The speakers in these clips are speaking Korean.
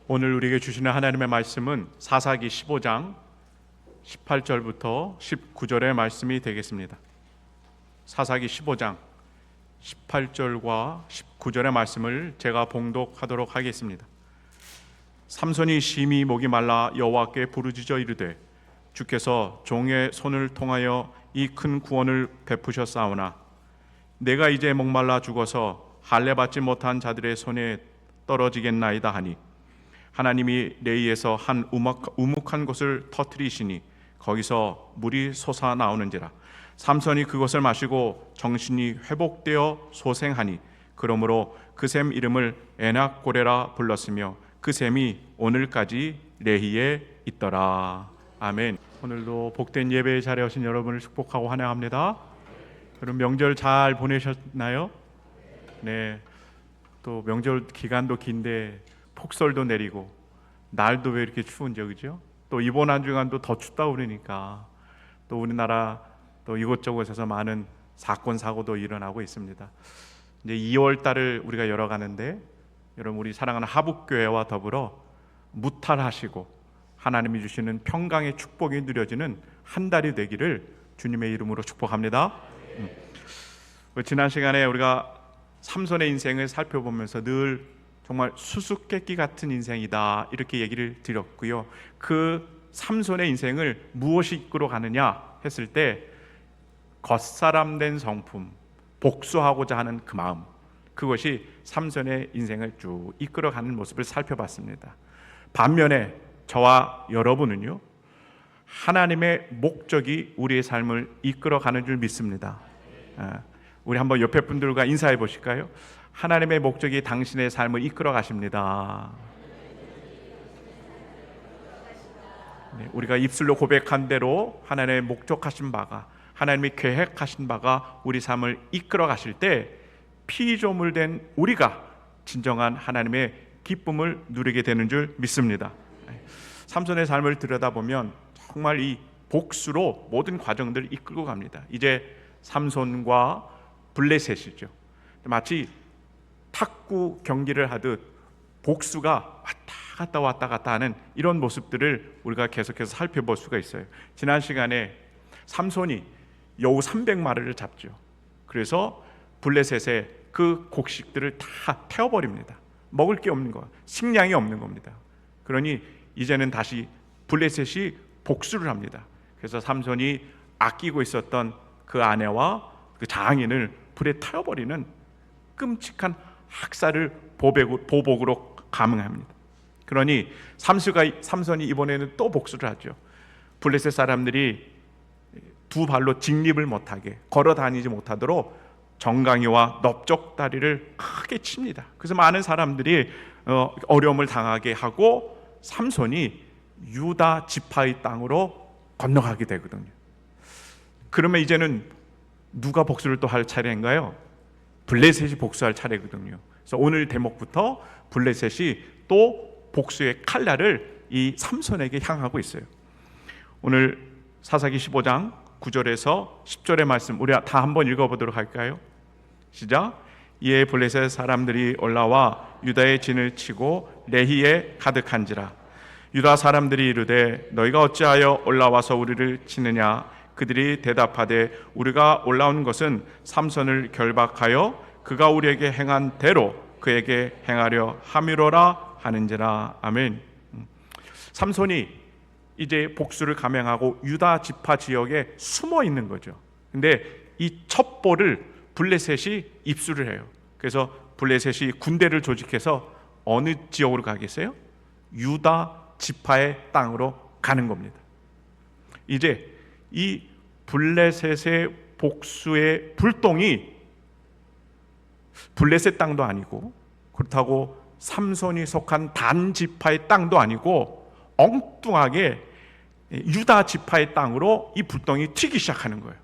오늘 우리에게 주시는 하나님의 말씀은 사사기 15장 18절부터 19절의 말씀이 되겠습니다. 사사기 15장 18절과 19절의 말씀을 제가 봉독하도록 하겠습니다. 삼손이 심히 목이 말라 여호와께 부르짖어 이르되 주께서 종의 손을 통하여 이 큰 구원을 베푸셨사오나 내가 이제 목말라 죽어서 할례 받지 못한 자들의 손에 떨어지겠나이다 하니 하나님이 레이에서 한 우묵한 곳을 터뜨리시니 거기서 물이 솟아 나오는지라. 삼손이 그것을 마시고 정신이 회복되어 소생하니 그러므로 그 샘 이름을 에낙고레라 불렀으며 그 샘이 오늘까지 레히에 있더라. 아멘. 오늘도 복된 예배의 자리에 오신 여러분을 축복하고 환영합니다. 여러분 명절 잘 보내셨나요? 네. 또 명절 기간도 긴데 폭설도 내리고 날도 왜 이렇게 추운지, 그죠? 또 이번 한 주간도 더 춥다 그러니까 또 우리나라 또 이곳저곳에서 많은 사건 사고도 일어나고 있습니다. 이제 2월 달을 우리가 열어가는데 여러분 우리 사랑하는 하북교회와 더불어 무탈하시고 하나님이 주시는 평강의 축복이 누려지는 한 달이 되기를 주님의 이름으로 축복합니다. 지난 시간에 우리가 삼손의 인생을 살펴보면서 늘 정말 수수께끼 같은 인생이다 이렇게 얘기를 드렸고요. 그 삼손의 인생을 무엇이 이끌어 가느냐 했을 때 겉사람된 성품, 복수하고자 하는 그 마음, 그것이 삼손의 인생을 쭉 이끌어가는 모습을 살펴봤습니다. 반면에 저와 여러분은요, 하나님의 목적이 우리의 삶을 이끌어가는 줄 믿습니다. 우리 한번 옆에 분들과 인사해 보실까요? 하나님의 목적이 당신의 삶을 이끌어 가십니다. 네, 우리가 입술로 고백한 대로 하나님의 목적하신 바가, 하나님이 계획하신 바가 우리 삶을 이끌어 가실 때 피조물 된 우리가 진정한 하나님의 기쁨을 누리게 되는 줄 믿습니다. 삼손의 삶을 들여다보면 정말 이 복수로 모든 과정들을 이끌고 갑니다. 이제 삼손과 블레셋이죠. 마치 탁구 경기를 하듯 복수가 왔다 갔다 하는 이런 모습들을 우리가 계속해서 살펴볼 수가 있어요. 지난 시간에 삼손이 여우 300마리를 잡죠. 그래서 블레셋의 그 곡식들을 다 태워버립니다. 먹을 게 없는 거, 식량이 없는 겁니다. 그러니 이제는 다시 블레셋이 복수를 합니다. 그래서 삼손이 아끼고 있었던 그 아내와 그 장인을 불에 태워버리는 끔찍한 학살을 보복으로 감행합니다. 그러니 삼손이 이번에는 또 복수를 하죠. 블레셋 사람들이 두 발로 직립을 못하게, 걸어 다니지 못하도록 정강이와 넓적다리를 크게 칩니다. 그래서 많은 사람들이 어려움을 당하게 하고 삼손이 유다 지파의 땅으로 건너가게 되거든요. 그러면 이제는 누가 복수를 또 할 차례인가요? 블레셋이 복수할 차례거든요. 그래서 오늘 대목부터 블레셋이 또 복수의 칼날을 이 삼손에게 향하고 있어요. 오늘 사사기 15장 9절에서 10절의 말씀 우리 다 한번 읽어보도록 할까요? 시작. 이에 블레셋 사람들이 올라와 유다의 진을 치고 레히에 가득한지라. 유다 사람들이 이르되 너희가 어찌하여 올라와서 우리를 치느냐. 그들이 대답하되 우리가 올라온 것은 삼손을 결박하여 그가 우리에게 행한 대로 그에게 행하려 함이로라 하는지라. 아멘. 삼손이 이제 복수를 감행하고 유다 지파 지역에 숨어 있는 거죠. 근데 이 첩보를 블레셋이 입수를 해요. 그래서 블레셋이 군대를 조직해서 어느 지역으로 가겠어요? 유다 지파의 땅으로 가는 겁니다. 이제 이 블레셋의 복수의 불똥이 블레셋 땅도 아니고 그렇다고 삼손이 속한 단 지파의 땅도 아니고 엉뚱하게 유다 지파의 땅으로 이 불똥이 튀기 시작하는 거예요.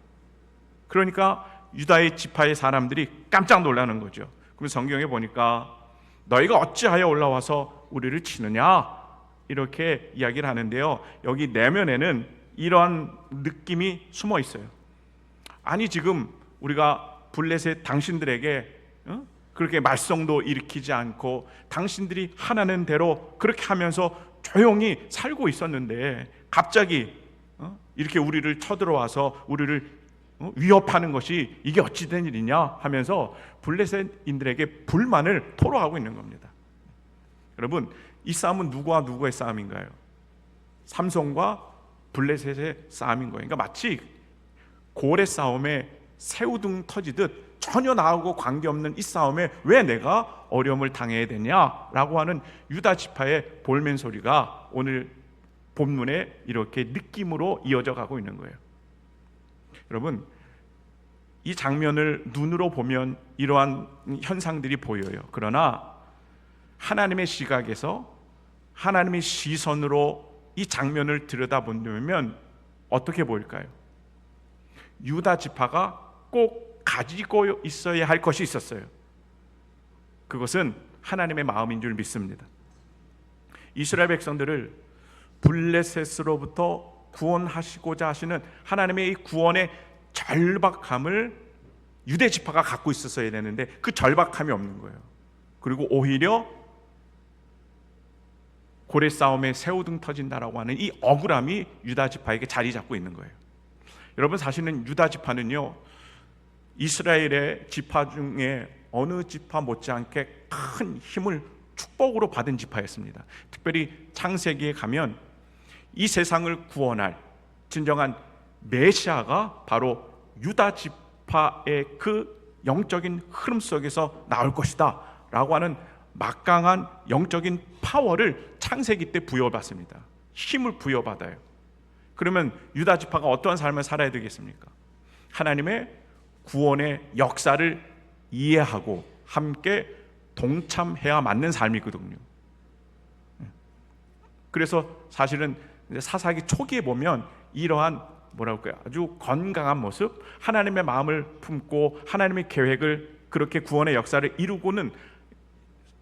그러니까 유다의 지파의 사람들이 깜짝 놀라는 거죠. 그럼 성경에 보니까 너희가 어찌하여 올라와서 우리를 치느냐 이렇게 이야기를 하는데요. 여기 내면에는 이러한 느낌이 숨어 있어요. 아니 지금 우리가 블레셋 당신들에게 그렇게 말썽도 일으키지 않고 당신들이 하라는 대로 그렇게 하면서 조용히 살고 있었는데 갑자기 이렇게 우리를 쳐들어와서 우리를 위협하는 것이 이게 어찌 된 일이냐 하면서 블레셋인들에게 불만을 토로하고 있는 겁니다. 여러분, 이 싸움은 누구와 누구의 싸움인가요? 삼손과 블레셋의 싸움인 거예요. 그러니까 마치 고래 싸움에 새우등 터지듯 전혀 나하고 관계없는 이 싸움에 왜 내가 어려움을 당해야 되냐라고 하는 유다 지파의 볼멘 소리가 오늘 본문에 이렇게 느낌으로 이어져 가고 있는 거예요. 여러분, 이 장면을 눈으로 보면 이러한 현상들이 보여요. 그러나 하나님의 시각에서, 하나님의 시선으로 이 장면을 들여다본다면 어떻게 보일까요? 유다 지파가 꼭 가지고 있어야 할 것이 있었어요. 그것은 하나님의 마음인 줄 믿습니다. 이스라엘 백성들을 블레셋으로부터 구원하시고자 하시는 하나님의 이 구원의 절박함을 유대 지파가 갖고 있었어야 되는데 그 절박함이 없는 거예요. 그리고 오히려 고래 싸움에 새우등 터진다라고 하는 이 억울함이 유다 지파에게 자리 잡고 있는 거예요. 여러분, 사실은 유다 지파는요, 이스라엘의 지파 중에 어느 지파 못지않게 큰 힘을 축복으로 받은 지파였습니다. 특별히 창세기에 가면 이 세상을 구원할 진정한 메시아가 바로 유다 지파의 그 영적인 흐름 속에서 나올 것이다 라고 하는 막강한 영적인 파워를 창세기 때 부여받습니다. 힘을 부여받아요. 그러면 유다 지파가 어떠한 삶을 살아야 되겠습니까? 하나님의 구원의 역사를 이해하고 함께 동참해야 맞는 삶이거든요. 그래서 사실은 사사기 초기에 보면 이러한 아주 건강한 모습, 하나님의 마음을 품고 하나님의 계획을 그렇게 구원의 역사를 이루고는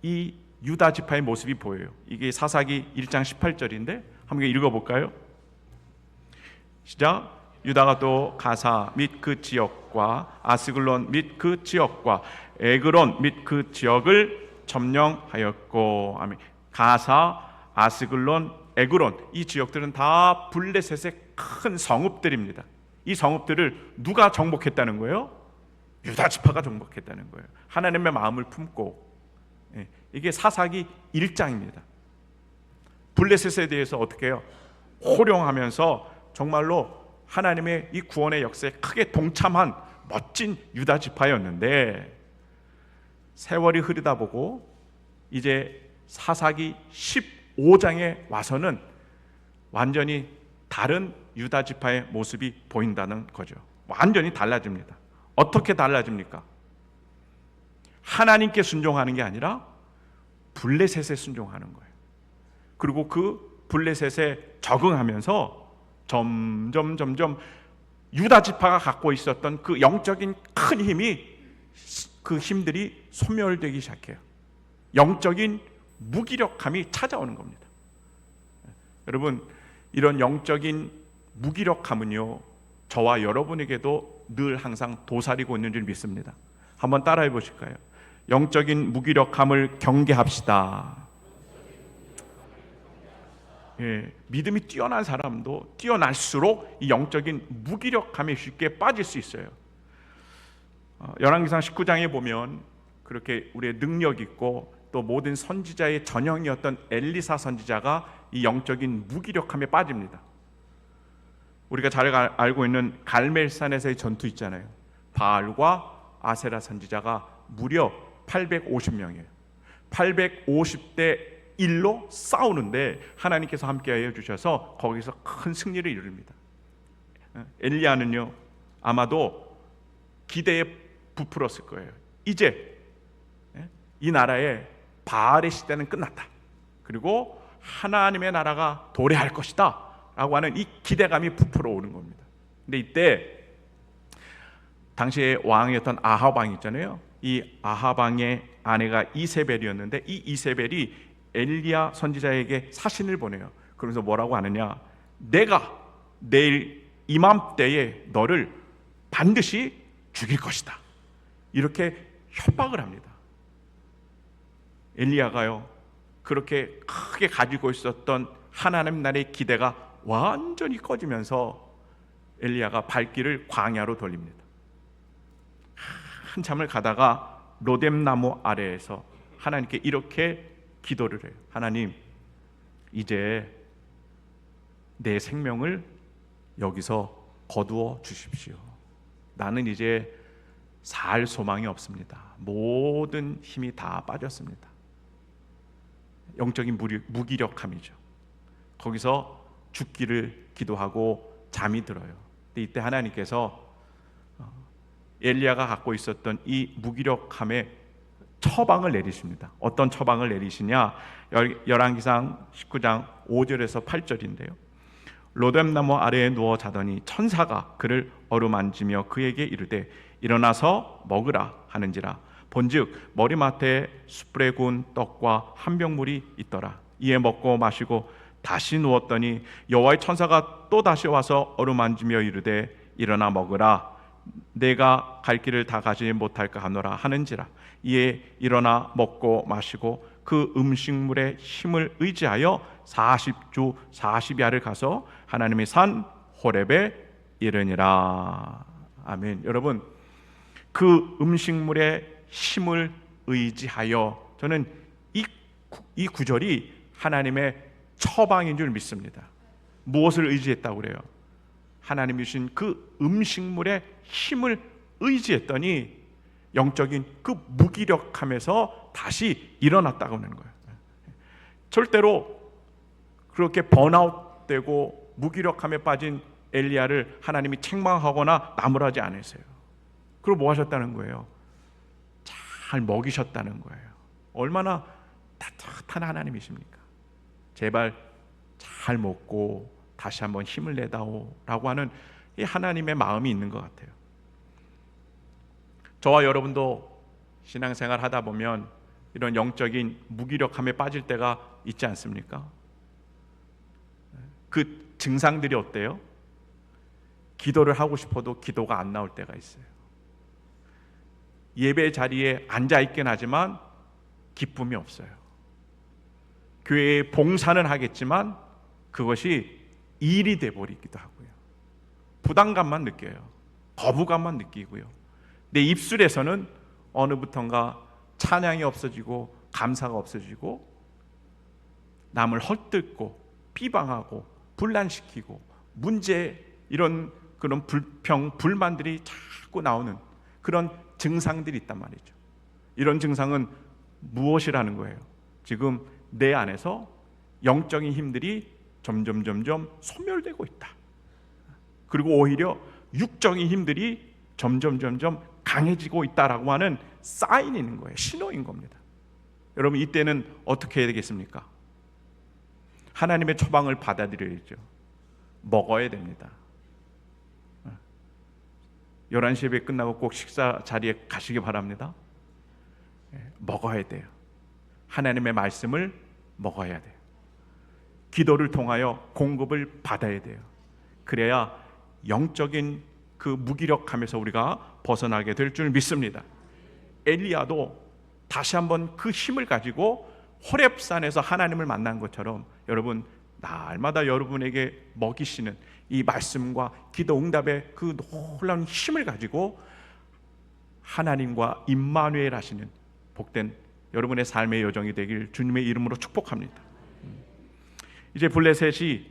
이 유다 지파의 모습이 보여요. 이게 사사기 1장 18절인데 한번 읽어볼까요? 시작. 유다가 또 가사 및 그 지역과 아스글론 및 그 지역과 에그론 및 그 지역을 점령하였고, 아멘. 가사, 아스글론, 에그론, 이 지역들은 다 블레셋의 큰 성읍들입니다. 이 성읍들을 누가 정복했다는 거예요? 유다 지파가 정복했다는 거예요. 하나님의 마음을 품고. 이게 사사기 1장입니다. 블레셋에 대해서 어떻게 해요? 호령하면서 정말로 하나님의 이 구원의 역사에 크게 동참한 멋진 유다 지파였는데, 세월이 흐르다 보고 이제 사사기 15장에 와서는 완전히 다른 유다 지파의 모습이 보인다는 거죠. 완전히 달라집니다. 어떻게 달라집니까? 하나님께 순종하는 게 아니라 블레셋에 순종하는 거예요. 그리고 그 블레셋에 적응하면서 점점 유다 지파가 갖고 있었던 그 영적인 큰 힘이, 그 힘들이 소멸되기 시작해요. 영적인 무기력함이 찾아오는 겁니다. 여러분, 이런 영적인 무기력함은요, 저와 여러분에게도 늘 항상 도사리고 있는 줄 믿습니다. 한번 따라해 보실까요? 영적인 무기력함을 경계합시다. 믿음이 뛰어난 사람도 뛰어날수록 이 영적인 무기력함에 쉽게 빠질 수 있어요. 열왕기상 19장에 보면 그렇게 우리의 능력 있고 또 모든 선지자의 전형이었던 엘리사 선지자가 이 영적인 무기력함에 빠집니다. 우리가 잘 알고 있는 갈멜산에서의 전투 있잖아요. 바알과 아세라 선지자가 무려 850명이에요. 850대 1로 싸우는데 하나님께서 함께하여 주셔서 거기서 큰 승리를 이룹니다. 엘리야는요, 아마도 기대에 부풀었을 거예요. 이제 이 나라의 바알의 시대는 끝났다. 그리고 하나님의 나라가 도래할 것이다 라고 하는 이 기대감이 부풀어 오는 겁니다. 근데 이때 당시에 왕이었던 아합 왕 있잖아요. 이 아합 왕의 아내가 이세벨이었는데, 이 이세벨이 엘리야 선지자에게 사신을 보내요. 그러면서 뭐라고 하느냐, 내가 내일 이맘때에 너를 반드시 죽일 것이다, 이렇게 협박을 합니다. 엘리야가요, 그렇게 크게 가지고 있었던 하나님 나라의 기대가 완전히 꺼지면서 엘리야가 발길을 광야로 돌립니다. 한참을 가다가 로뎀나무 아래에서 하나님께 이렇게 기도를 해요. 하나님, 이제 내 생명을 여기서 거두어 주십시오. 나는 이제 살 소망이 없습니다. 모든 힘이 다 빠졌습니다. 영적인 무기력함이죠. 거기서 죽기를 기도하고 잠이 들어요. 근데 이때 하나님께서 엘리야가 갖고 있었던 이 무기력함에 처방을 내리십니다. 어떤 처방을 내리시냐? 열왕기상 19장 5절에서 8절인데요. 로뎀나무 아래에 누워 자더니 천사가 그를 어루만지며 그에게 이르되 일어나서 먹으라 하는지라. 본즉 머리맡에 숯불에 구운 떡과 한 병물이 있더라. 이에 먹고 마시고 다시 누웠더니 여호와의 천사가 또 다시 와서 어루만지며 이르되 일어나 먹으라. 내가 갈 길을 다 가지 못할까 하노라 하는지라. 이에 일어나 먹고 마시고 그 음식물의 힘을 의지하여 40주 40야를 가서 하나님의 산 호렙에 이르니라. 아멘. 여러분, 그 음식물의 힘을 의지하여, 저는 이 구절이 하나님의 처방인 줄 믿습니다. 무엇을 의지했다고 그래요? 하나님이 주신 그 음식물의 힘을 의지했더니 영적인 그 무기력함에서 다시 일어났다고 하는 거예요. 절대로 그렇게 번아웃되고 무기력함에 빠진 엘리야를 하나님이 책망하거나 나무라지 않으세요. 그리고 뭐 하셨다는 거예요? 잘 먹이셨다는 거예요. 얼마나 따뜻한 하나님이십니까? 제발 잘 먹고 다시 한번 힘을 내다오라고 하는 이 하나님의 마음이 있는 것 같아요. 저와 여러분도 신앙생활 하다 보면 이런 영적인 무기력함에 빠질 때가 있지 않습니까? 그 증상들이 어때요? 기도를 하고 싶어도 기도가 안 나올 때가 있어요. 예배 자리에 앉아 있긴 하지만 기쁨이 없어요. 교회에 봉사는 하겠지만 그것이 일이 돼버리기도 하고요. 부담감만 느껴요. 거부감만 느끼고요. 내 입술에서는 어느부턴가 찬양이 없어지고 감사가 없어지고 남을 헐뜯고 비방하고 분란시키고 문제, 이런 그런 불평, 불만들이 자꾸 나오는 그런 증상들이 있단 말이죠. 이런 증상은 무엇이라는 거예요? 지금 내 안에서 영적인 힘들이 점점 소멸되고 있다. 그리고 오히려 육적인 힘들이 점점 강해지고 있다라고 하는 사인이 있는 거예요. 신호인 겁니다. 여러분, 이때는 어떻게 해야 되겠습니까? 하나님의 처방을 받아들여야죠. 먹어야 됩니다. 11시 예배 끝나고 꼭 식사 자리에 가시기 바랍니다. 먹어야 돼요. 하나님의 말씀을 먹어야 돼요. 기도를 통하여 공급을 받아야 돼요. 그래야 영적인 그 무기력함에서 우리가 벗어나게 될 줄 믿습니다. 엘리야도 다시 한번 그 힘을 가지고 호렙산에서 하나님을 만난 것처럼 여러분, 날마다 여러분에게 먹이시는 이 말씀과 기도 응답의 그 놀라운 힘을 가지고 하나님과 임마누엘 하시는 복된 여러분의 삶의 여정이 되길 주님의 이름으로 축복합니다. 이제 블레셋이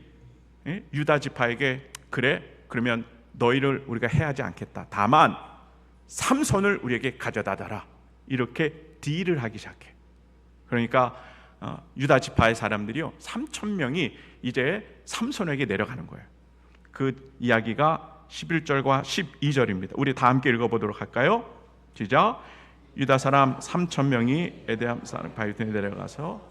유다 지파에게 그래, 그러면 너희를 우리가 해하지 않겠다. 다만 삼손을 우리에게 가져다 달라. 이렇게 딜을 하기 시작해. 그러니까 유다 지파의 사람들이요 3,000명이 이제 삼손에게 내려가는 거예요. 그 이야기가 11절과 12절입니다. 우리 다 함께 읽어보도록 할까요? 시작. 유다 사람 3,000명이 에데암 사람 바이튼에 내려가서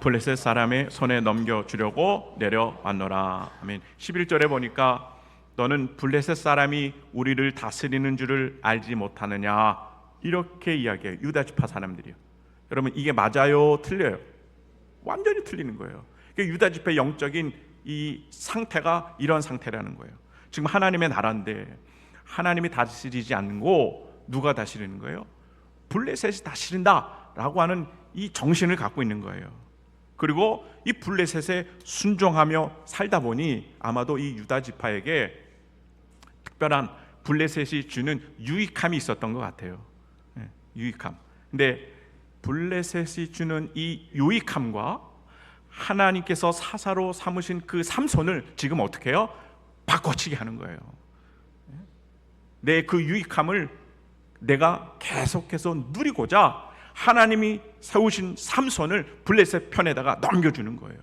블레셋 사람의 손에 넘겨주려고 내려왔노라. 아멘. 11절에 보니까 너는 블레셋 사람이 우리를 다스리는 줄을 알지 못하느냐, 이렇게 이야기해요. 유다 지파 사람들이요. 여러분, 이게 맞아요? 틀려요? 완전히 틀리는 거예요. 그러니까 유다 지파의 영적인 이 상태가 이런 상태라는 거예요. 지금 하나님의 나라인데 하나님이 다스리지 않고 누가 다스리는 거예요? 블레셋이 다스린다라고 하는 이 정신을 갖고 있는 거예요. 그리고 이 블레셋에 순종하며 살다 보니 아마도 이 유다 지파에게 특별한 블레셋이 주는 유익함이 있었던 것 같아요. 유익함. 근데 블레셋이 주는 이 유익함과 하나님께서 사사로 삼으신 그 삼손을 지금 어떻게 해요? 바꿔치기 하는 거예요. 내 그 유익함을 내가 계속해서 누리고자 하나님이 세우신 삼손을 블레셋 편에다가 넘겨주는 거예요.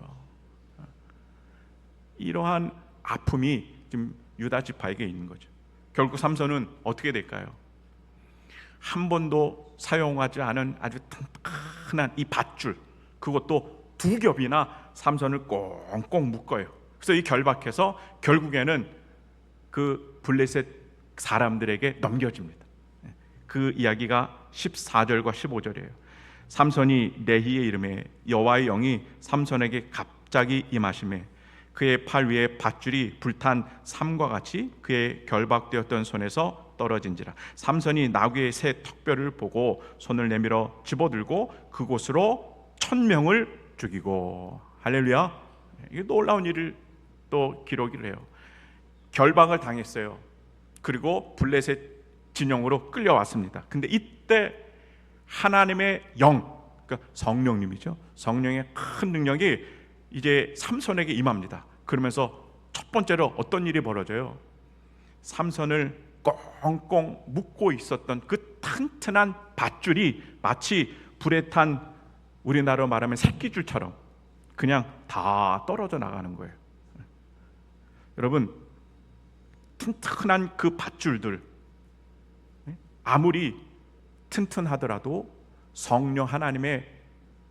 이러한 아픔이 지금 유다 지파에게 있는 거죠. 결국 삼손은 어떻게 될까요? 한 번도 사용하지 않은 아주 튼튼한 이 밧줄, 그것도 2겹이나 삼손을 꽁꽁 묶어요. 그래서 이 결박해서 결국에는 그 블레셋 사람들에게 넘겨집니다. 그 이야기가 14절과 15절이에요. 삼손이 레히의 이름에 여호와의 영이 삼손에게 갑자기 임하시매 그의 팔 위에 밧줄이 불탄 삼과 같이 그의 결박되었던 손에서 떨어진지라. 삼손이 나귀의 새 턱뼈를 보고 손을 내밀어 집어들고 그곳으로 1000명을 죽이고. 할렐루야. 이게 놀라운 일을 또 기록을 해요. 결박을 당했어요. 그리고 블레셋 진영으로 끌려왔습니다. 근데 이때 하나님의 영, 그러니까 성령님이죠. 성령의 큰 능력이 이제 삼손에게 임합니다. 그러면서 첫 번째로 어떤 일이 벌어져요? 삼손을 꽁꽁 묶고 있었던 그 튼튼한 밧줄이 마치 불에 탄 우리나라로 말하면 새끼줄처럼 그냥 다 떨어져 나가는 거예요. 여러분, 튼튼한 그 밧줄들 아무리 튼튼하더라도 성령 하나님의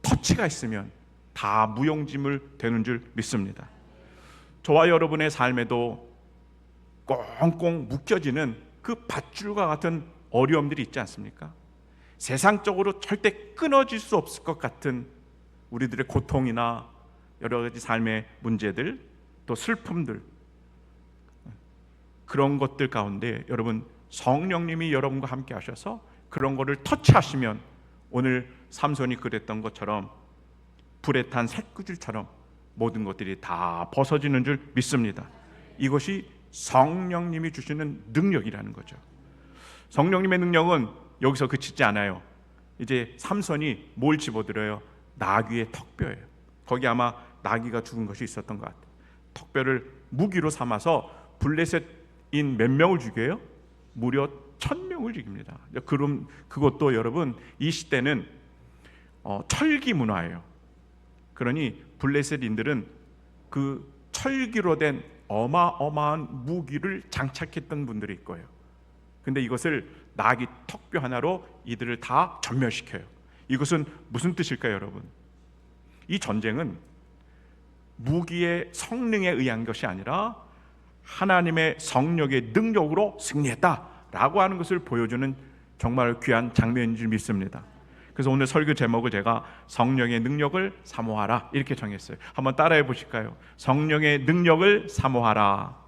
터치가 있으면 다 무용지물 되는 줄 믿습니다. 저와 여러분의 삶에도 꽁꽁 묶여지는 그 밧줄과 같은 어려움들이 있지 않습니까? 세상적으로 절대 끊어질 수 없을 것 같은 우리들의 고통이나 여러 가지 삶의 문제들, 또 슬픔들, 그런 것들 가운데 여러분 성령님이 여러분과 함께 하셔서 그런 거를 터치하시면 오늘 삼손이 그랬던 것처럼 불에 탄 새끼줄처럼 모든 것들이 다 벗어지는 줄 믿습니다. 이것이 성령님이 주시는 능력이라는 거죠. 성령님의 능력은 여기서 그치지 않아요. 이제 삼손이 뭘 집어들어요? 나귀의 턱뼈예요. 거기 아마 나귀가 죽은 것이 있었던 것 같아요. 턱뼈를 무기로 삼아서 블레셋인 몇 명을 죽여요? 무려 1000명을 죽입니다. 그럼 그것도 여러분 이 시대는 철기 문화예요. 그러니 블레셋인들은 그 철기로 된 어마어마한 무기를 장착했던 분들이 있을 거예요. 근데 이것을 나귀 턱뼈 하나로 이들을 다 전멸시켜요. 이것은 무슨 뜻일까요, 여러분? 이 전쟁은 무기의 성능에 의한 것이 아니라 하나님의 성령의 능력으로 승리했다라고 하는 것을 보여주는 정말 귀한 장면인 줄 믿습니다. 그래서 오늘 설교 제목을 제가 성령의 능력을 사모하라 이렇게 정했어요. 한번 따라해 보실까요? 성령의 능력을 사모하라.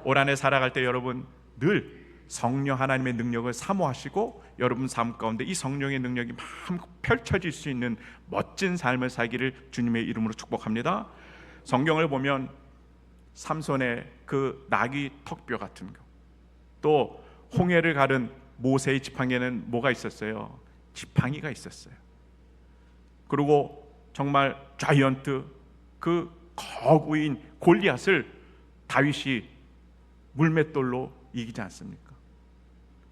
올 한해 살아갈 때 여러분 늘 성령 하나님의 능력을 사모하시고 여러분 삶 가운데 이 성령의 능력이 마음껏 펼쳐질 수 있는 멋진 삶을 살기를 주님의 이름으로 축복합니다. 성경을 보면 삼손의 그 나귀 턱뼈 같은 거, 또 홍해를 가른 모세의 지팡이에는 뭐가 있었어요? 지팡이가 있었어요. 그리고 정말 자이언트, 그 거구인 골리앗을 다윗이 물맷돌로 이기지 않습니까?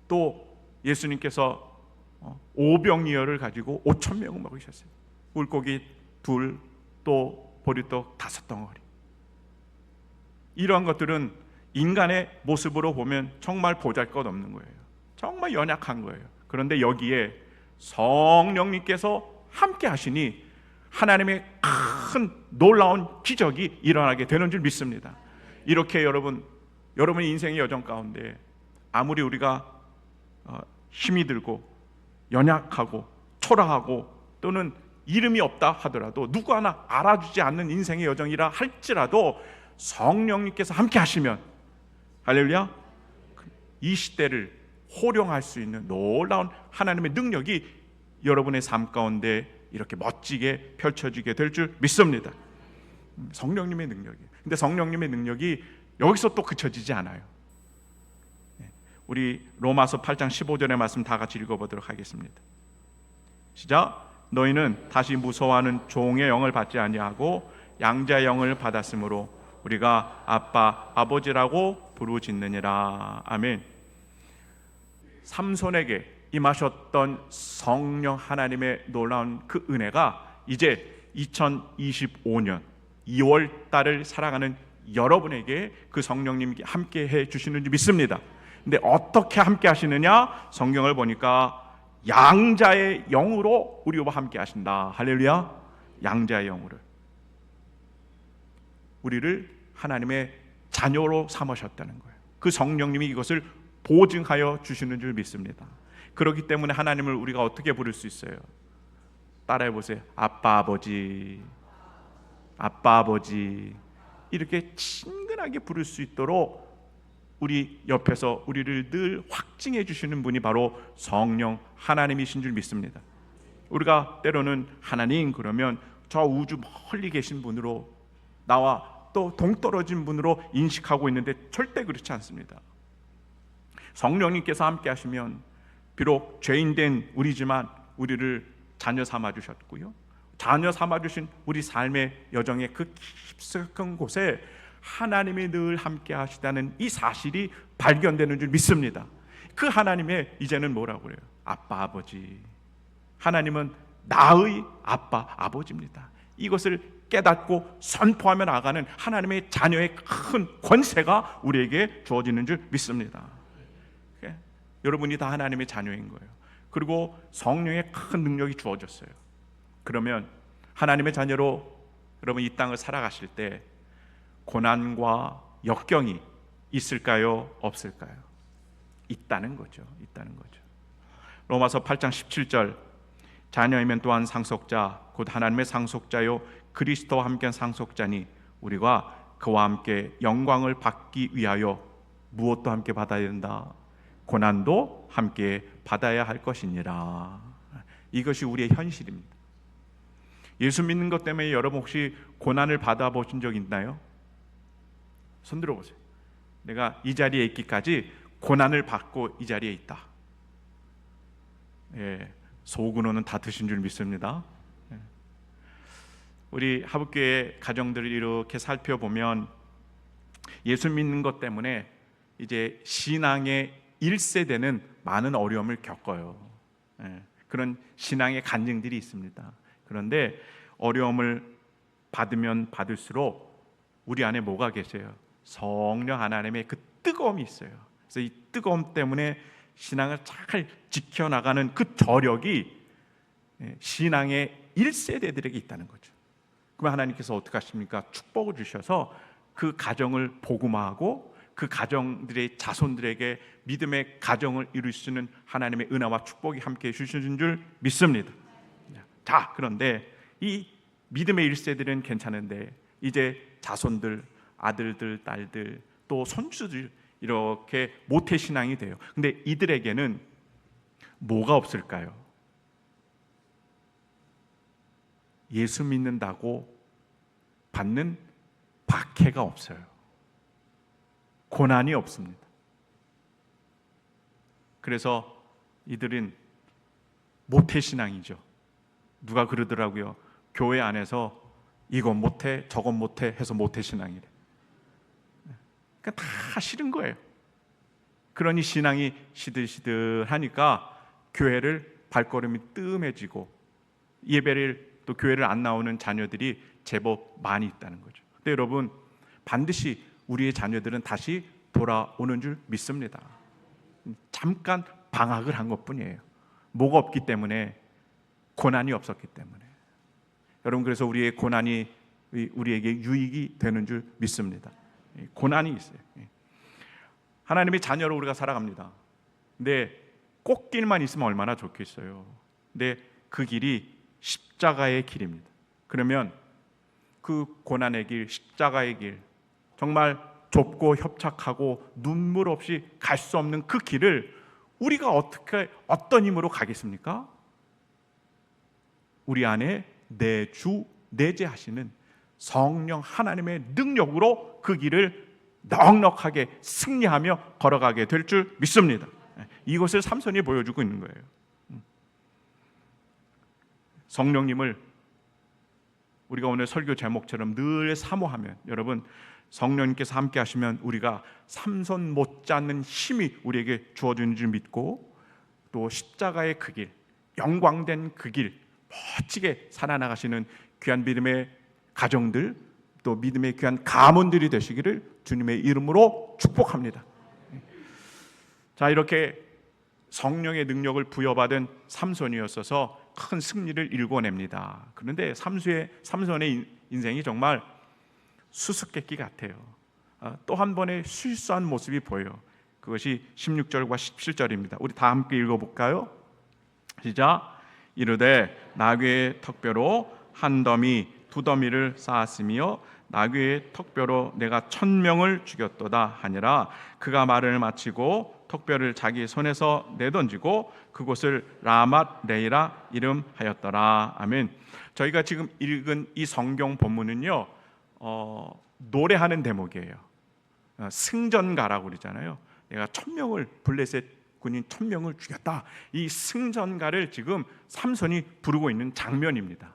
또 예수님께서 오병이어를 가지고 5000명을 먹이셨어요. 물고기 2, 또 보리떡 5덩어리. 이러한 것들은 인간의 모습으로 보면 정말 보잘것없는 거예요. 정말 연약한 거예요. 그런데 여기에 성령님께서 함께 하시니 하나님의 큰 놀라운 기적이 일어나게 되는 줄 믿습니다. 이렇게 여러분의 인생의 여정 가운데 아무리 우리가 힘이 들고 연약하고 초라하고 또는 이름이 없다 하더라도, 누구 하나 알아주지 않는 인생의 여정이라 할지라도 성령님께서 함께 하시면, 할렐루야, 이 시대를 호령할 수 있는 놀라운 하나님의 능력이 여러분의 삶 가운데 이렇게 멋지게 펼쳐지게 될 줄 믿습니다. 성령님의 능력이. 근데 성령님의 능력이 여기서 또 그쳐지지 않아요. 우리 로마서 8장 15절의 말씀 다 같이 읽어보도록 하겠습니다. 시작. 너희는 다시 무서워하는 종의 영을 받지 아니하고 양자의 영을 받았으므로 우리가 아빠 아버지라고 부르짖느니라. 아멘. 삼손에게 임하셨던 성령 하나님의 놀라운 그 은혜가 이제 2025년 2월 달을 살아가는 여러분에게 그 성령님이 함께 해 주시는 줄 믿습니다. 근데 어떻게 함께 하시느냐? 성경을 보니까 양자의 영으로 우리와 함께 하신다. 할렐루야. 양자의 영으로 우리를 하나님의 자녀로 삼으셨다는 거예요. 그 성령님이 이것을 보증하여 주시는 줄 믿습니다. 그렇기 때문에 하나님을 우리가 어떻게 부를 수 있어요? 따라해 보세요. 아빠 아버지, 아빠 아버지, 이렇게 친근하게 부를 수 있도록 우리 옆에서 우리를 늘 확증해 주시는 분이 바로 성령 하나님이신 줄 믿습니다. 우리가 때로는 하나님 그러면 저 우주 멀리 계신 분으로, 나와 또 동떨어진 분으로 인식하고 있는데 절대 그렇지 않습니다. 성령님께서 함께 하시면 비록 죄인된 우리지만 우리를 자녀 삼아 주셨고요, 자녀 삼아 주신 우리 삶의 여정의 그 깊숙한 곳에 하나님이 늘 함께 하시다는 이 사실이 발견되는 줄 믿습니다. 그 하나님의 이제는 뭐라고 그래요? 아빠 아버지. 하나님은 나의 아빠 아버지입니다. 이것을 깨닫고 선포하며 나가는 하나님의 자녀의 큰 권세가 우리에게 주어지는 줄 믿습니다. 여러분이 다 하나님의 자녀인 거예요. 그리고 성령의 큰 능력이 주어졌어요. 그러면 하나님의 자녀로 여러분 이 땅을 살아가실 때 고난과 역경이 있을까요? 없을까요? 있다는 거죠. 있다는 거죠. 로마서 8장 17절, 자녀이면 또한 상속자 곧 하나님의 상속자요 그리스도와 함께한 상속자니 우리가 그와 함께 영광을 받기 위하여 무엇도 함께 받아야 된다. 고난도 함께 받아야 할 것이니라. 이것이 우리의 현실입니다. 예수 믿는 것 때문에 여러분 혹시 고난을 받아보신 적 있나요? 손 들어보세요. 내가 이 자리에 있기까지 고난을 받고 이 자리에 있다. 예, 소근호는 다 드신 줄 믿습니다. 예. 우리 하북교회 가정들을 이렇게 살펴보면 예수 믿는 것 때문에 이제 신앙의 1세대는 많은 어려움을 겪어요. 예, 그런 신앙의 간증들이 있습니다. 그런데 어려움을 받으면 받을수록 우리 안에 뭐가 계세요? 성령 하나님의 그 뜨거움이 있어요. 그래서 이 뜨거움 때문에 신앙을 잘 지켜나가는 그 저력이 신앙의 1세대들에게 있다는 거죠. 그럼 하나님께서 어떻게 하십니까? 축복을 주셔서 그 가정을 복음화하고 그 가정들의 자손들에게 믿음의 가정을 이룰 수 있는 하나님의 은혜와 축복이 함께 해주시는 줄 믿습니다. 자, 그런데 이 믿음의 1세들은 괜찮은데 이제 자손들, 아들들, 딸들, 또 손주들 이렇게 모태신앙이 돼요. 근데 이들에게는 뭐가 없을까요? 예수 믿는다고 받는 박해가 없어요. 고난이 없습니다. 그래서 이들은 모태신앙이죠. 누가 그러더라고요. 교회 안에서 이건 못해 저건 못해 해서 모태신앙이래. 그러니까 다 싫은 거예요. 그러니 신앙이 시들시들하니까 교회를 발걸음이 뜸해지고 예배를 또 교회를 안 나오는 자녀들이 제법 많이 있다는 거죠. 근데 여러분 반드시 우리의 자녀들은 다시 돌아오는 줄 믿습니다. 잠깐 방학을 한 것뿐이에요. 뭐가 없기 때문에, 고난이 없었기 때문에. 여러분 그래서 우리의 고난이 우리에게 유익이 되는 줄 믿습니다. 고난이 있어요. 하나님의 자녀로 우리가 살아갑니다. 근데 꽃길만 있으면 얼마나 좋겠어요. 근데 그 길이 쉽지 십자가의 길입니다. 그러면 그 고난의 길, 십자가의 길, 정말 좁고 협착하고 눈물 없이 갈 수 없는 그 길을 우리가 어떤 힘으로 가겠습니까? 우리 안에 내주 내재하시는 성령 하나님의 능력으로 그 길을 넉넉하게 승리하며 걸어가게 될 줄 믿습니다. 이것을 삼손이 보여주고 있는 거예요. 성령님을 우리가 오늘 설교 제목처럼 늘 사모하면, 여러분, 성령님께서 함께 하시면 우리가 삼손 못지않는 힘이 우리에게 주어지는 줄 믿고, 또 십자가의 그 길, 영광된 그 길 멋지게 살아나가시는 귀한 믿음의 가정들, 또 믿음의 귀한 가문들이 되시기를 주님의 이름으로 축복합니다. 자, 이렇게 성령의 능력을 부여받은 삼손이었어서 큰 승리를 일궈냅니다. 그런데 삼손의 인생이 정말 수수께끼 같아요. 또 한 번의 실수한 모습이 보여요. 그것이 16절과 17절입니다. 우리 다 함께 읽어볼까요? 시작. 이르되 나귀의 턱뼈로 한 더미 두 더미를 쌓았으며 나귀의 턱뼈로 내가 1000명을 죽였도다 하니라. 그가 말을 마치고 턱뼈를 자기 손에서 내던지고 그곳을 라맛 레이라 이름하였더라. 아멘. 저희가 지금 읽은 이 성경 본문은요, 노래하는 대목이에요. 승전가라고 그러잖아요. 내가 1000명을, 블레셋 군인 1000명을 죽였다. 이 승전가를 지금 삼손이 부르고 있는 장면입니다.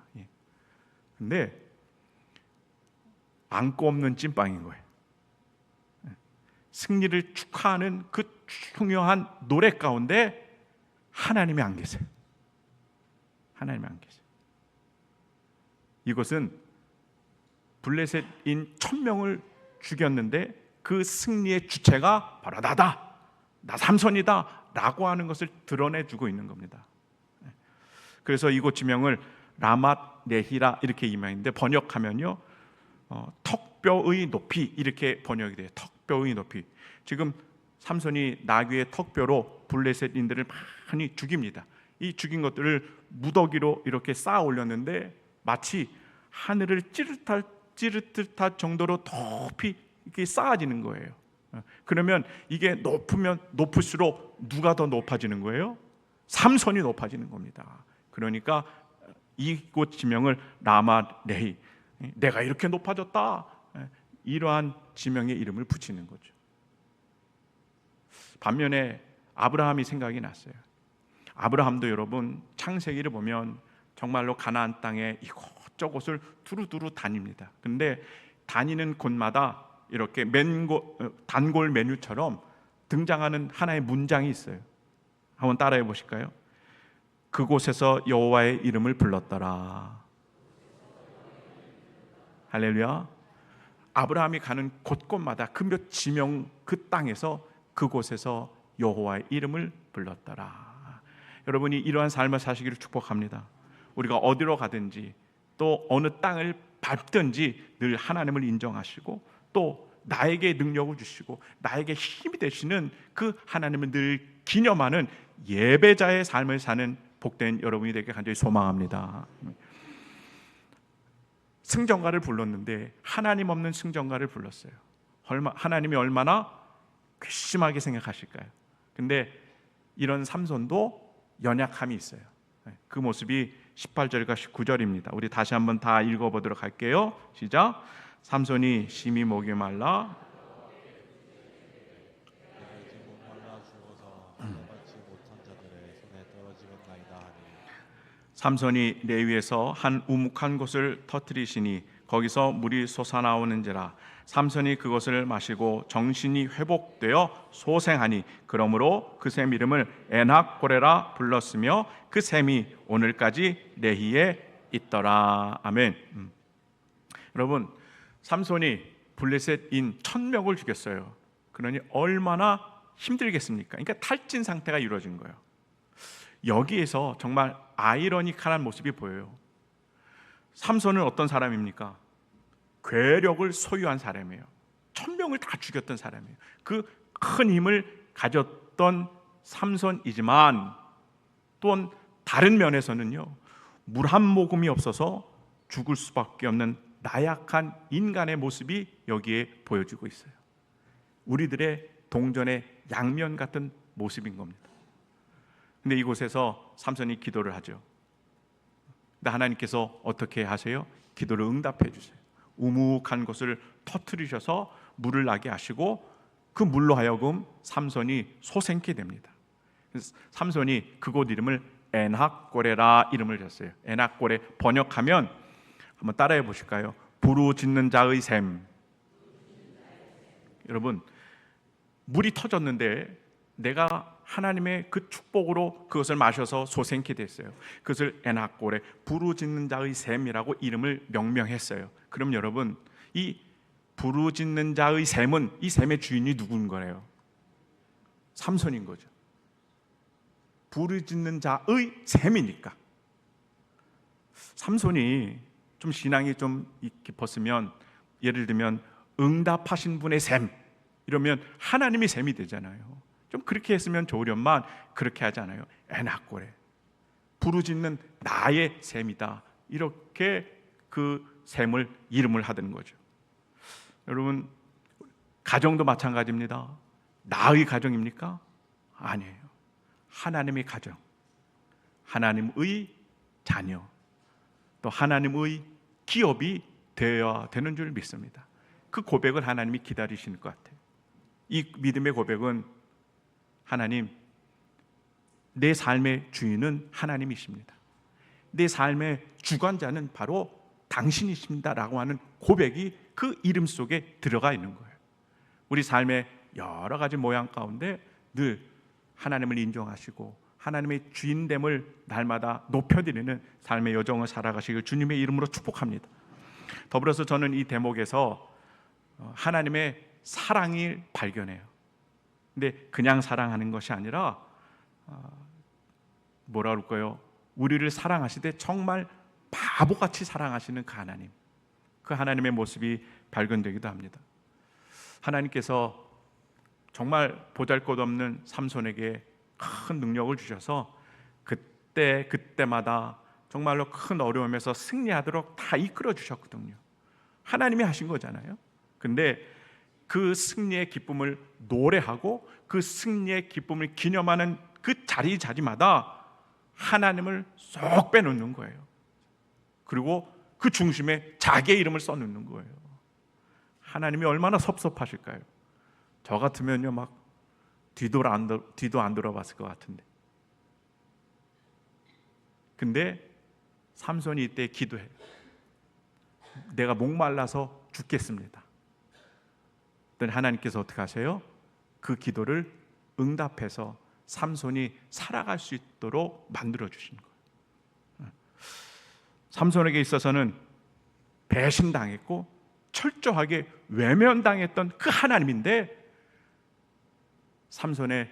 근데 안고 없는 찐빵인 거예요. 승리를 축하하는 그 중요한 노래 가운데 하나님이 안 계세요. 하나님이 안 계세요. 이것은 블레셋인 1000명을 죽였는데 그 승리의 주체가 바로 나다, 나 삼손이다 라고 하는 것을 드러내주고 있는 겁니다. 그래서 이곳 지명을 라맛 네히라 이렇게 임명했는데, 번역하면요, 턱뼈의 높이 이렇게 번역이 돼요. 턱뼈의 높이. 지금 삼손이 나귀의 턱뼈로 블레셋인들을 많이 죽입니다. 이 죽인 것들을 무더기로 이렇게 쌓아 올렸는데 마치 하늘을 찌릿할 정도로 높이 이렇게 쌓아지는 거예요. 그러면 이게 높으면 높을수록 누가 더 높아지는 거예요? 삼손이 높아지는 겁니다. 그러니까 이곳 지명을 라맛 레히, 내가 이렇게 높아졌다, 이러한 지명의 이름을 붙이는 거죠. 반면에 아브라함이 생각이 났어요. 아브라함도 여러분 창세기를 보면 정말로 가나안 땅에 이곳저곳을 두루두루 다닙니다. 그런데 다니는 곳마다 이렇게 단골 메뉴처럼 등장하는 하나의 문장이 있어요. 한번 따라해 보실까요? 그곳에서 여호와의 이름을 불렀더라. 할렐루야. 아브라함이 가는 곳곳마다 그 몇 지명 그 땅에서 그곳에서 여호와의 이름을 불렀더라. 여러분이 이러한 삶을 사시기를 축복합니다. 우리가 어디로 가든지 또 어느 땅을 밟든지 늘 하나님을 인정하시고 또 나에게 능력을 주시고 나에게 힘이 되시는 그 하나님을 늘 기념하는 예배자의 삶을 사는 복된 여러분이 되게 간절히 소망합니다. 승전가를 불렀는데 하나님 없는 승전가를 불렀어요. 하나님이 얼마나 괘씸하게 생각하실까요? 근데 이런 삼손도 연약함이 있어요. 그 모습이 18절과 19절입니다. 우리 다시 한번 다 읽어보도록 할게요. 시작. 삼손이 심히 목이 말라 삼손이 레위에서 한 우묵한 곳을 터뜨리시니 거기서 물이 솟아나오는지라. 삼손이 그것을 마시고 정신이 회복되어 소생하니 그러므로 그 샘 이름을 에낙고레라 불렀으며 그 샘이 오늘까지 레히에 있더라. 아멘. 여러분, 삼손이 블레셋인 1000명을 죽였어요. 그러니 얼마나 힘들겠습니까? 그러니까 탈진 상태가 이루어진 거예요. 여기에서 정말 아이러니컬한 모습이 보여요. 삼손은 어떤 사람입니까? 괴력을 소유한 사람이에요. 1000명을 다 죽였던 사람이에요. 그 큰 힘을 가졌던 삼손이지만 또 다른 면에서는요, 물 한 모금이 없어서 죽을 수밖에 없는 나약한 인간의 모습이 여기에 보여지고 있어요. 우리들의 동전의 양면 같은 모습인 겁니다. 근데 이곳에서 삼손이 기도를 하죠. 근데 하나님께서 어떻게 하세요? 기도를 응답해 주세요. 우묵한 곳을 터뜨리셔서 물을 나게 하시고 그 물로 하여금 삼손이 소생케 됩니다. 그래서 삼손이 그곳 이름을 엔학고레라 이름을 줬어요. 엔학고레 번역하면 한번 따라해 보실까요? 부르짖는 자의 샘. 여러분, 물이 터졌는데 내가 하나님의 그 축복으로 그것을 마셔서 소생케 됐어요. 그것을 엔학고레 부르짖는 자의 샘이라고 이름을 명명했어요. 그럼 여러분, 이 부르짖는 자의 샘은 이 샘의 주인이 누군 거예요? 삼손인 거죠. 부르짖는 자의 샘이니까. 삼손이 좀 신앙이 좀 깊었으면, 예를 들면 응답하신 분의 샘 이러면 하나님이 샘이 되잖아요. 좀 그렇게 했으면 좋으련만 그렇게 하지 않아요. 엔학고레 부르짖는 나의 샘이다, 이렇게 그 샘을 이름을 하던 거죠. 여러분, 가정도 마찬가지입니다. 나의 가정입니까? 아니에요. 하나님의 가정, 하나님의 자녀, 또 하나님의 기업이 되어야 되는 줄 믿습니다. 그 고백을 하나님이 기다리시는 것 같아요. 이 믿음의 고백은, 하나님, 내 삶의 주인은 하나님이십니다. 내 삶의 주관자는 바로 당신이십니다 라고 하는 고백이 그 이름 속에 들어가 있는 거예요. 우리 삶의 여러 가지 모양 가운데 늘 하나님을 인정하시고 하나님의 주인됨을 날마다 높여드리는 삶의 여정을 살아가시길 주님의 이름으로 축복합니다. 더불어서 저는 이 대목에서 하나님의 사랑을 발견해요. 근데 그냥 사랑하는 것이 아니라 뭐라 그럴까요? 우리를 사랑하시되 정말 바보같이 사랑하시는 그 하나님, 그 하나님의 모습이 발견되기도 합니다. 하나님께서 정말 보잘것없는 삼손에게 큰 능력을 주셔서 그때마다 정말로 큰 어려움에서 승리하도록 다 이끌어 주셨거든요. 하나님이 하신 거잖아요. 근데 그 승리의 기쁨을 노래하고 그 승리의 기쁨을 기념하는 그 자리마다 하나님을 쏙 빼놓는 거예요. 그리고 그 중심에 자기의 이름을 써놓는 거예요. 하나님이 얼마나 섭섭하실까요? 저 같으면요, 막 뒤도 안 돌아봤을 것 같은데. 근데 삼손이 이때 기도해요. 내가 목말라서 죽겠습니다. 그랬더니 하나님께서 어떻게 하세요? 그 기도를 응답해서 삼손이 살아갈 수 있도록 만들어 주신 거예요. 삼손에게 있어서는 배신당했고 철저하게 외면당했던 그 하나님인데, 삼손의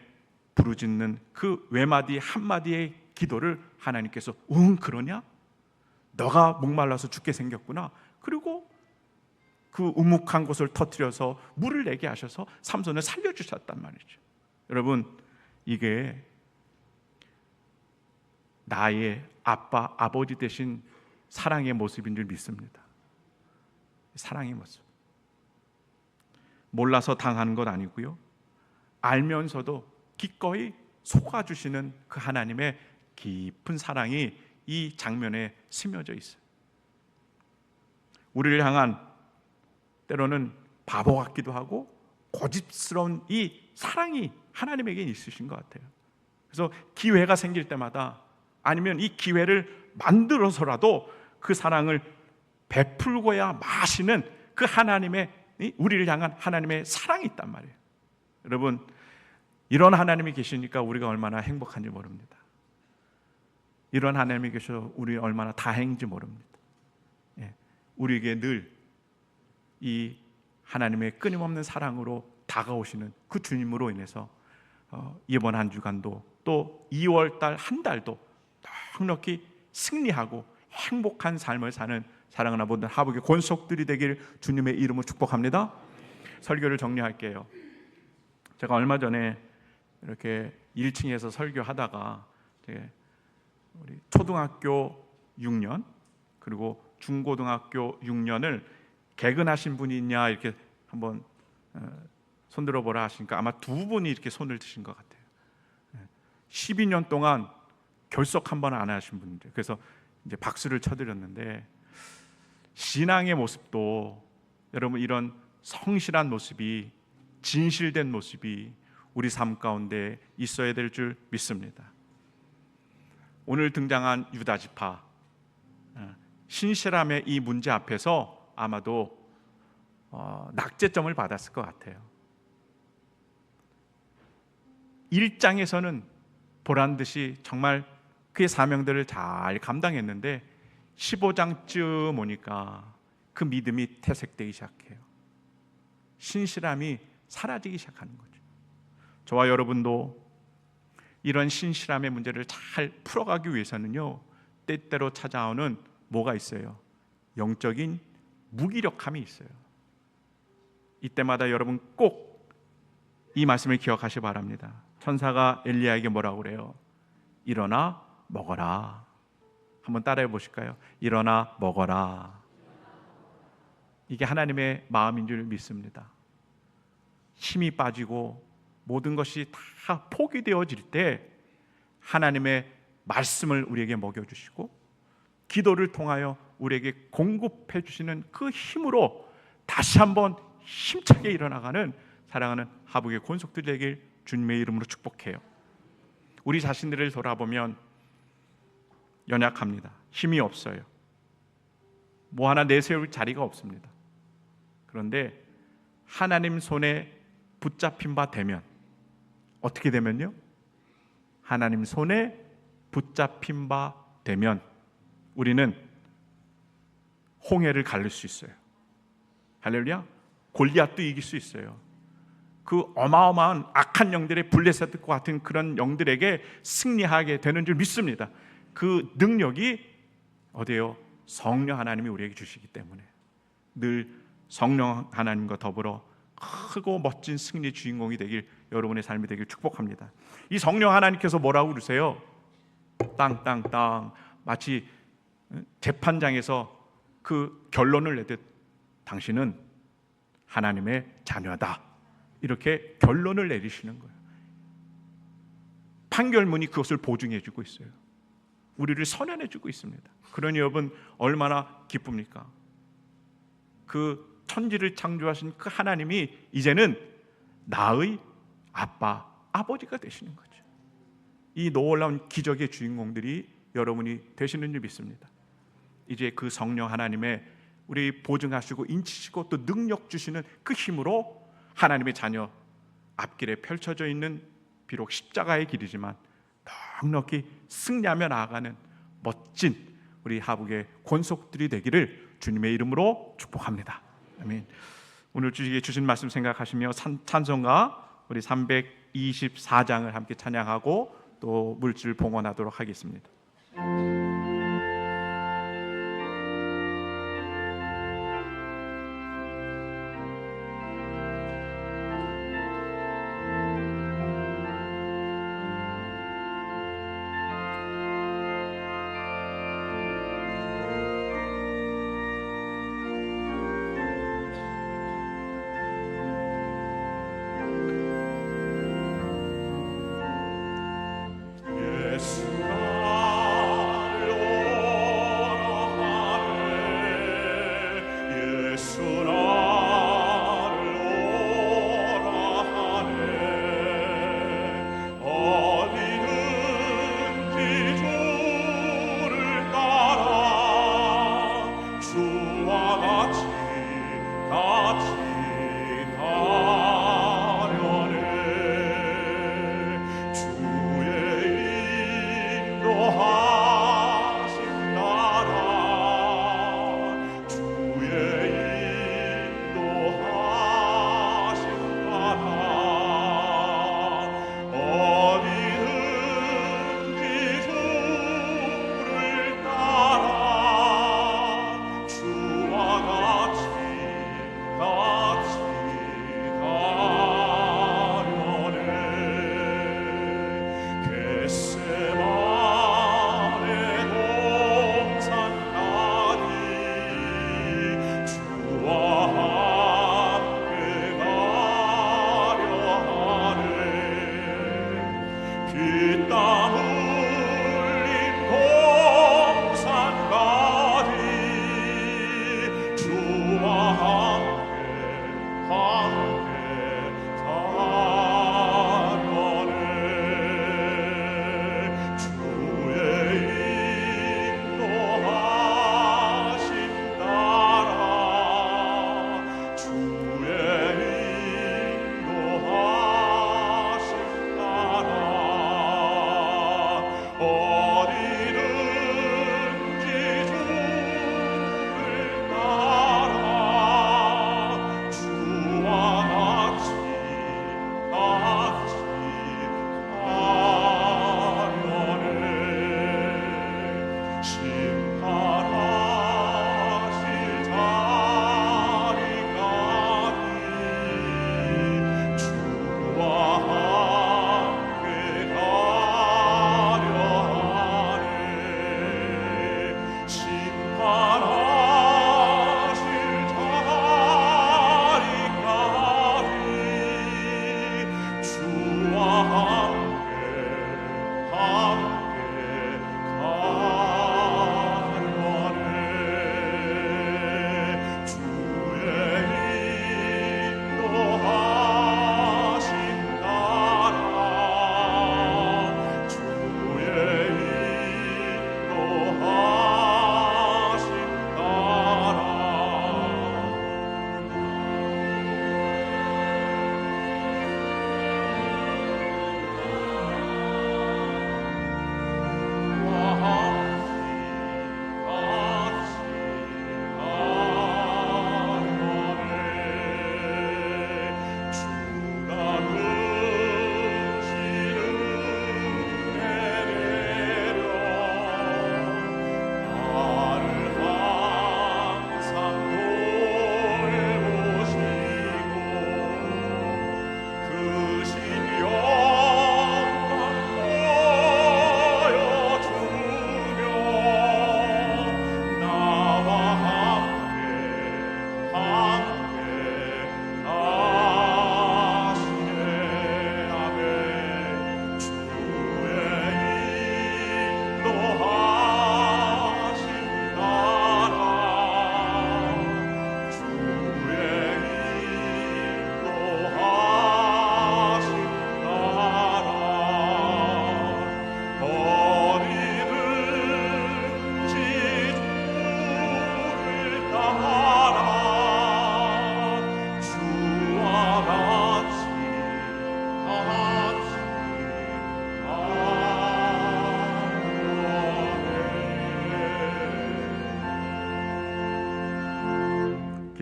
부르짖는 그 외마디 한마디의 기도를 하나님께서 그러냐? 너가 목말라서 죽게 생겼구나. 그리고 그 우묵한 곳을 터뜨려서 물을 내게 하셔서 삼손을 살려주셨단 말이죠. 여러분, 이게 나의 아빠, 아버지 되신 사랑의 모습인 줄 믿습니다. 사랑의 모습. 몰라서 당하는 것 아니고요, 알면서도 기꺼이 속아주시는 그 하나님의 깊은 사랑이 이 장면에 스며져 있어요. 우리를 향한 때로는 바보 같기도 하고 고집스러운 이 사랑이 하나님에게 있으신 것 같아요. 그래서 기회가 생길 때마다, 아니면 이 기회를 만들어서라도 그 사랑을 베풀고야 마시는 그 하나님의, 우리를 향한 하나님의 사랑이 있단 말이에요. 여러분, 이런 하나님이 계시니까 우리가 얼마나 행복한지 모릅니다. 이런 하나님이 계셔서 우리 얼마나 다행인지 모릅니다. 우리에게 늘 이 하나님의 끊임없는 사랑으로 다가오시는 그 주님으로 인해서 이번 한 주간도 또 2월달 한 달도 넉넉히 승리하고 행복한 삶을 사는 사랑하는 모든 하복의 권속들이 되길 주님의 이름으로 축복합니다. 설교를 정리할게요. 제가 얼마 전에 이렇게 1층에서 설교하다가 우리 초등학교 6년 그리고 중고등학교 6년을 개근하신 분이 있냐 이렇게 한번 손들어 보라 하시니까 아마 두 분이 이렇게 손을 드신 것 같아요. 12년 동안 결석 한 번 안 하신 분들. 그래서 이제 박수를 쳐드렸는데, 신앙의 모습도 여러분 이런 성실한 모습이, 진실된 모습이 우리 삶 가운데 있어야 될 줄 믿습니다. 오늘 등장한 유다 지파, 신실함의 이 문제 앞에서 아마도 낙제점을 받았을 것 같아요. 1장에서는 보란 듯이 정말 그의 사명들을 잘 감당했는데 15장쯤 오니까 그 믿음이 퇴색되기 시작해요. 신실함이 사라지기 시작하는 거죠. 저와 여러분도 이런 신실함의 문제를 잘 풀어가기 위해서는요, 때때로 찾아오는 뭐가 있어요? 영적인 무기력함이 있어요. 이때마다 여러분 꼭 이 말씀을 기억하시기 바랍니다. 천사가 엘리야에게 뭐라고 그래요? 일어나 먹어라. 한번 따라해 보실까요? 일어나 먹어라. 이게 하나님의 마음인 줄 믿습니다. 힘이 빠지고 모든 것이 다 포기되어질 때 하나님의 말씀을 우리에게 먹여주시고 기도를 통하여 우리에게 공급해 주시는 그 힘으로 다시 한번 힘차게 일어나가는 사랑하는 하북의 권속들이 되길 주님의 이름으로 축복해요. 우리 자신들을 돌아보면 연약합니다. 힘이 없어요. 뭐 하나 내세울 자리가 없습니다. 그런데 하나님 손에 붙잡힌 바 되면 어떻게 되면요? 하나님 손에 붙잡힌 바 되면 우리는 홍해를 가를 수 있어요. 할렐루야. 골리앗도 이길 수 있어요. 그 어마어마한 악한 영들의 블레셋과 같은 그런 영들에게 승리하게 되는 줄 믿습니다. 그 능력이 어디에요? 성령 하나님이 우리에게 주시기 때문에 늘 성령 하나님과 더불어 크고 멋진 승리의 주인공이 되길, 여러분의 삶이 되길 축복합니다. 이 성령 하나님께서 뭐라고 그러세요? 땅땅땅, 마치 재판장에서 그 결론을 내듯 당신은 하나님의 자녀다, 이렇게 결론을 내리시는 거예요. 판결문이 그것을 보증해주고 있어요. 우리를 선언해주고 있습니다. 그러니 여러분 얼마나 기쁩니까? 그 천지를 창조하신 그 하나님이 이제는 나의 아빠, 아버지가 되시는 거죠. 이 놀라운 기적의 주인공들이 여러분이 되시는 줄 믿습니다. 이제 그 성령 하나님의 우리 보증하시고 인치시고 또 능력 주시는 그 힘으로 하나님의 자녀 앞길에 펼쳐져 있는 비록 십자가의 길이지만 넉넉히 승리하며 나아가는 멋진 우리 하북의 권속들이 되기를 주님의 이름으로 축복합니다. 아멘. 오늘 주시게 주신 말씀 생각하시며 찬송가 우리 324장을 함께 찬양하고 또 물질 봉헌하도록 하겠습니다. 예수 나를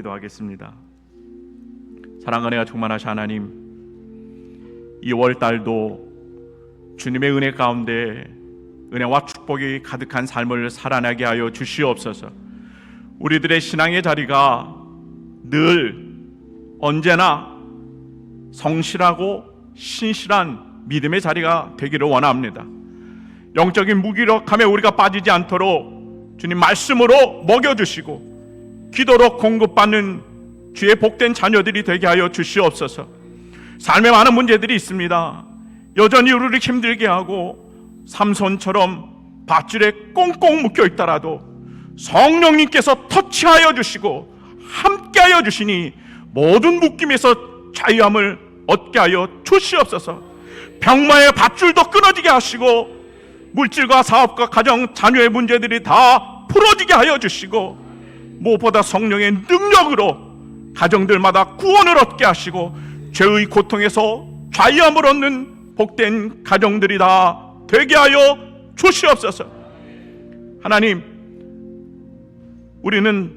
기도하겠습니다. 사랑과 은혜가 충만하신 하나님, 2월 달도 주님의 은혜 가운데 은혜와 축복이 가득한 삶을 살아나게 하여 주시옵소서. 우리들의 신앙의 자리가 늘 언제나 성실하고 신실한 믿음의 자리가 되기를 원합니다. 영적인 무기력함에 우리가 빠지지 않도록 주님 말씀으로 먹여주시고 기도로 공급받는 주의 복된 자녀들이 되게 하여 주시옵소서. 삶에 많은 문제들이 있습니다. 여전히 우리를 힘들게 하고 삼손처럼 밧줄에 꽁꽁 묶여 있더라도 성령님께서 터치하여 주시고 함께하여 주시니 모든 묶임에서 자유함을 얻게 하여 주시옵소서. 병마의 밧줄도 끊어지게 하시고 물질과 사업과 가정 자녀의 문제들이 다 풀어지게 하여 주시고 무엇보다 성령의 능력으로 가정들마다 구원을 얻게 하시고 죄의 고통에서 자유함을 얻는 복된 가정들이 다 되게 하여 주시옵소서. 하나님, 우리는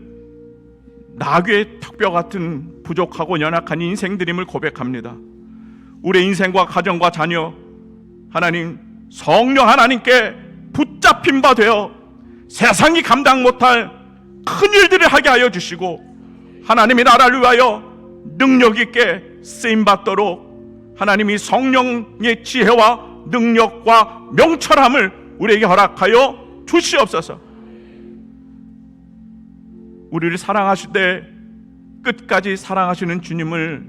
나귀의 턱뼈 같은 부족하고 연약한 인생들임을 고백합니다. 우리의 인생과 가정과 자녀, 하나님 성령 하나님께 붙잡힌 바 되어 세상이 감당 못할 큰 일들을 하게 하여 주시고 하나님의 나라를 위하여 능력 있게 쓰임 받도록 하나님이 성령의 지혜와 능력과 명철함을 우리에게 허락하여 주시옵소서. 우리를 사랑하실 때 끝까지 사랑하시는 주님을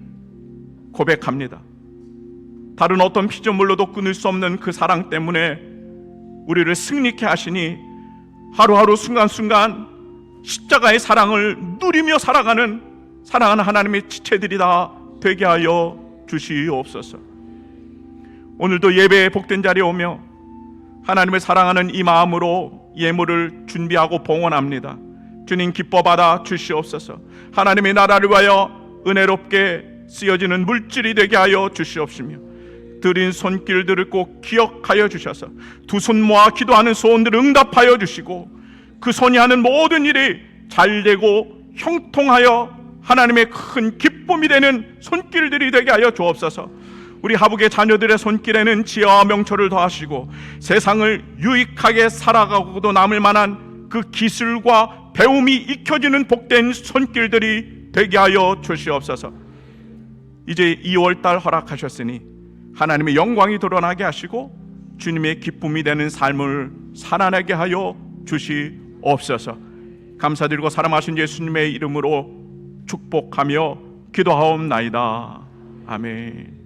고백합니다. 다른 어떤 피조물로도 끊을 수 없는 그 사랑 때문에 우리를 승리케 하시니 하루하루 순간순간 십자가의 사랑을 누리며 살아가는 사랑하는 하나님의 지체들이 다 되게 하여 주시옵소서. 오늘도 예배의 복된 자리에 오며 하나님을 사랑하는 이 마음으로 예물을 준비하고 봉헌합니다. 주님 기뻐 받아 주시옵소서. 하나님의 나라를 위하여 은혜롭게 쓰여지는 물질이 되게 하여 주시옵시며 드린 손길들을 꼭 기억하여 주셔서 두 손 모아 기도하는 소원들을 응답하여 주시고 그 손이 하는 모든 일이 잘되고 형통하여 하나님의 큰 기쁨이 되는 손길들이 되게 하여 주옵소서. 우리 하북의 자녀들의 손길에는 지혜와 명철을 더하시고 세상을 유익하게 살아가고도 남을 만한 그 기술과 배움이 익혀지는 복된 손길들이 되게 하여 주시옵소서. 이제 2월달 허락하셨으니 하나님의 영광이 드러나게 하시고 주님의 기쁨이 되는 삶을 살아내게 하여 주시옵소서. 감사드리고 사랑하신 예수님의 이름으로 축복하며 기도하옵나이다. 아멘.